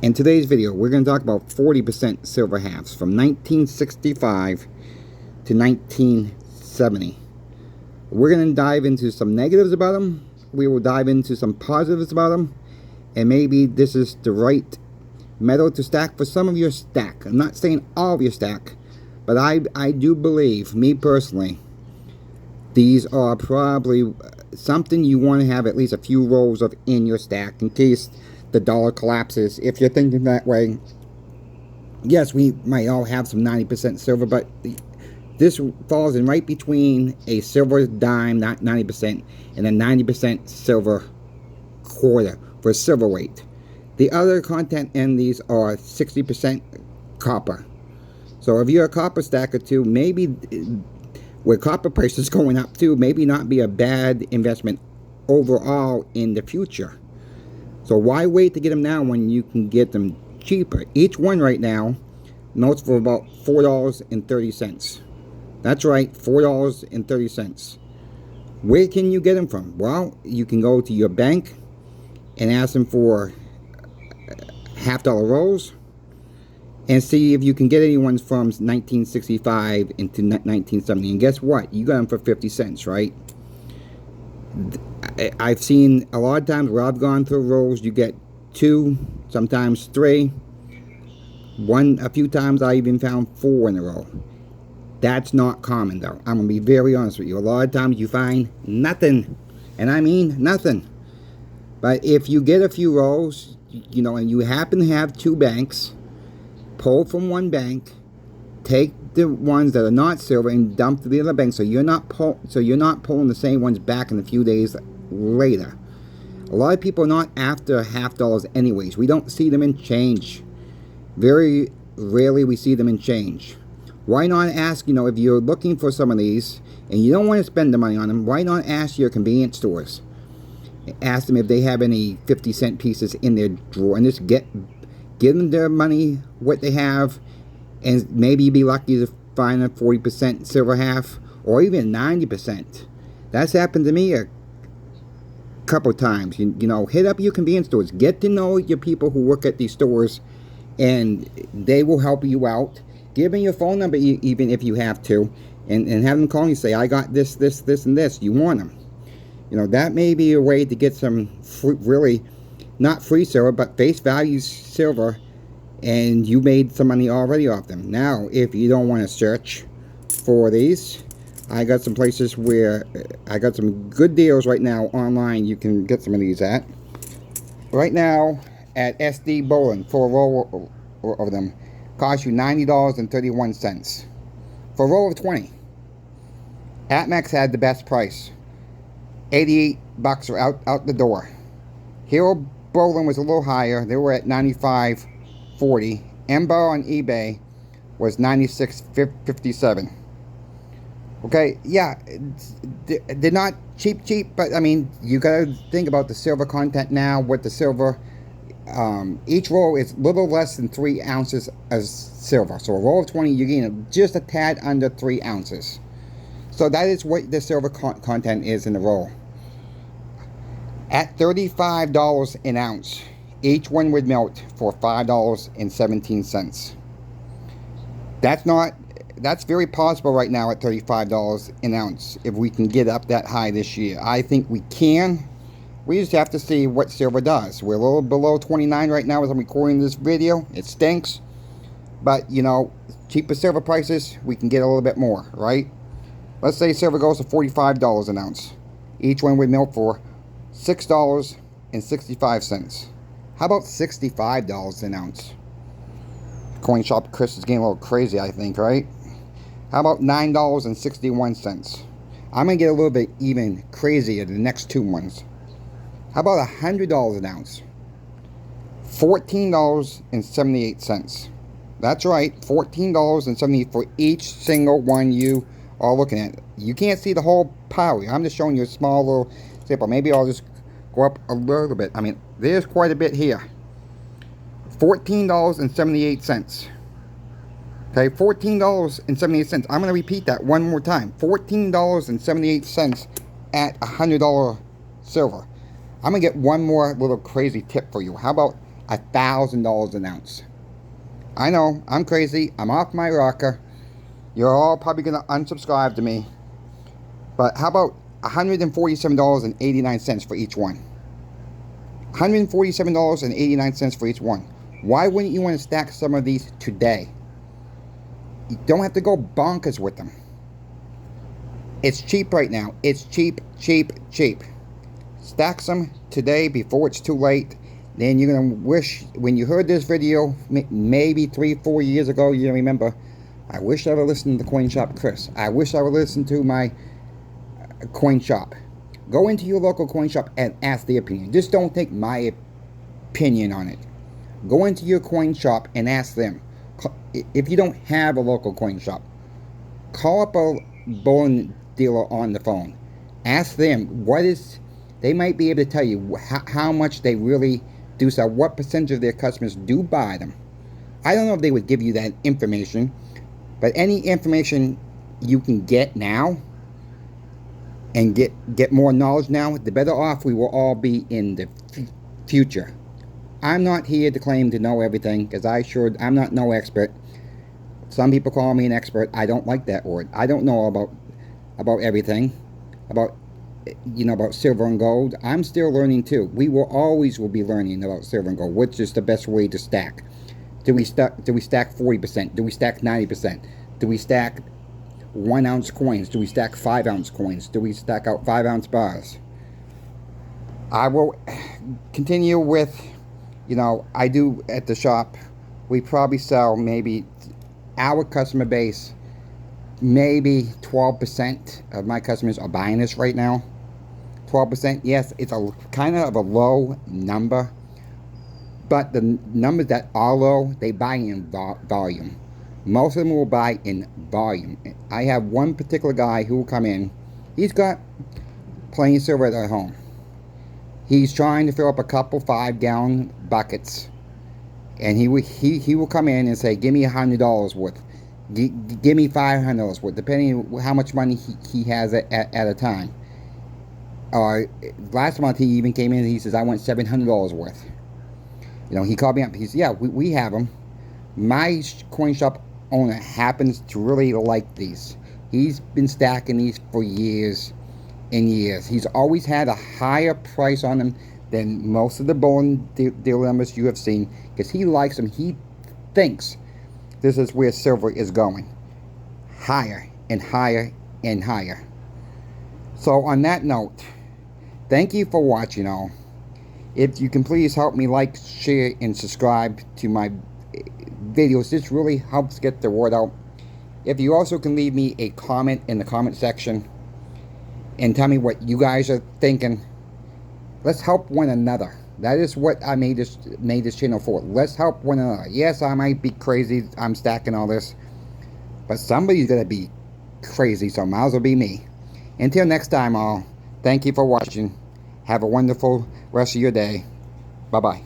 In today's video, we're going to talk about 40% silver halves from 1965 to 1970. We're going to dive into some negatives about them. We will dive into some positives about them. And maybe this is the right metal to stack for some of your stack. I'm not saying all of your stack, but I do believe, me personally, these are probably something you want to have at least a few rolls of in your stack in case the dollar collapses. If you're thinking that way, yes, we might all have some 90% silver, but this falls in right between a silver dime, not 90%, and a 90% silver quarter for silver weight. The other content in these are 60% copper. So if you're a copper stacker too, maybe where copper prices going up too, maybe not be a bad investment overall in the future. So why wait to get them now when you can get them cheaper? Each one right now melts for about $4.30. That's right, $4.30. Where can you get them from? Well, you can go to your bank and ask them for half-dollar rolls and see if you can get any ones from 1965 into 1970. And guess what? You got them for 50 cents, right? I've seen a lot of times where I've gone through rolls, you get 2, sometimes 3. A few times I even found 4 in a row. That's not common though. I'm going to be very honest with you. A lot of times you find nothing. And I mean nothing. But if you get a few rolls, you know, and you happen to have 2 banks, pull from one bank, take the ones that are not silver and dump to the other bank, so you're not pulling the same ones back in a few days later. A lot of people are not after half-dollars anyways. We don't see them in change. Very rarely we see them in change. Why not ask, if you're looking for some of these and you don't want to spend the money on them, why not ask your convenience stores? Ask them if they have any 50-cent pieces in their drawer and just give them their money, what they have, and maybe you'd be lucky to find a 40% silver half or even 90%. That's happened to me a couple times. You know, hit up your convenience stores. Get to know your people who work at these stores, and they will help you out. Give them your phone number even if you have to, and have them call you and say, I got this, and this. You want them. That may be a way to get some really not free silver, but face value silver, and you made some money already off them. Now, if you don't want to search for these, I got some places where I got some good deals right now online. You can get some of these at. Right now, at SD Bowling, for a roll of them, cost you $90.31 for a roll of 20. Atmex had the best price. $88 are out the door. Hero Bowling was a little higher. They were at $95.40. Embar on eBay was $96.57. Okay, yeah, they're not cheap, but I mean, you gotta think about the silver content now. What the silver, each roll is little less than 3 ounces of silver. So a roll of 20, you're getting just a tad under 3 ounces. So that is what the silver content is in the roll. At $35 an ounce, each one would melt for $5.17. That's very possible right now at $35 an ounce if we can get up that high this year. I think we can. We just have to see what silver does. We're a little below 29 right now as I'm recording this video. It stinks. But, cheaper silver prices, we can get a little bit more, right? Let's say silver goes to $45 an ounce. Each one would melt for $6.65. How about $65 an ounce? Coin shop Chris is getting a little crazy, I think, right? How about $9.61? I'm going to get a little bit even crazier the next 2 ones. How about $100 an ounce? $14.78. That's right, $14.78 for each single one you are looking at. You can't see the whole pile. I'm just showing you a small little sample. Maybe I'll just go up a little bit. I mean, there's quite a bit here. $14.78. Okay, $14.78. I'm going to repeat that one more time. $14.78 at $100 silver. I'm going to get one more little crazy tip for you. How about $1,000 an ounce. I know, I'm crazy. I'm off my rocker. You're all probably going to unsubscribe to me. But how about $147.89 for each one? $147.89 for each one. Why wouldn't you want to stack some of these today? You don't have to go bonkers with them. It's cheap right now. It's cheap, cheap, cheap. Stack some today before it's too late. Then you're going to wish, when you heard this video, maybe 3-4 years ago, you remember, I wish I would listen to the Coin Shop Chris. I wish I would listen to my coin shop. Go into your local coin shop and ask their opinion. Just don't take my opinion on it. Go into your coin shop and ask them. If you don't have a local coin shop, call up a bullion dealer on the phone. Ask them they might be able to tell you how much they really do sell, what percentage of their customers do buy them. I don't know if they would give you that information, but any information you can get now and get more knowledge now, the better off we will all be in the future. I'm not here to claim to know everything, because I'm not no expert. Some people call me an expert. I don't like that word. I don't know about everything, about silver and gold. I'm still learning too. We will always be learning about silver and gold. Which is the best way to stack? Do we stack 40%? Do we stack 90%? Do we stack 1 ounce coins? Do we stack 5 ounce coins? Do we stack out 5 ounce bars? I will continue with, I do at the shop. We probably sell, maybe our customer base, maybe 12% of my customers are buying this right now. 12%, yes, it's a kind of a low number, but the numbers that are low, they buy in volume. Most of them will buy in volume. I have one particular guy who will come in. He's got plenty of silver at home. He's trying to fill up a couple 5-gallon buckets, and he will come in and say, give me $100 worth. Give me $500 worth, depending on how much money he has at a time. Last month he even came in and he says, I want $700 worth. He called me up. He said, yeah, we have them. My coin shop owner happens to really like these. He's been stacking these for years and years. He's always had a higher price on them than most of the bullion deal numbers you have seen, because he likes them. He thinks this is where silver is going. Higher and higher and higher. So on that note, thank you for watching all. If you can please help me like, share, and subscribe to my videos. This really helps get the word out. If you also can leave me a comment in the comment section and tell me what you guys are thinking. Let's help one another. That is what I made this channel for. Let's help one another. Yes, I might be crazy. I'm stacking all this, but somebody's gonna be crazy, so might as well be me. Until next time, all. Thank you for watching. Have a wonderful rest of your day. Bye-bye.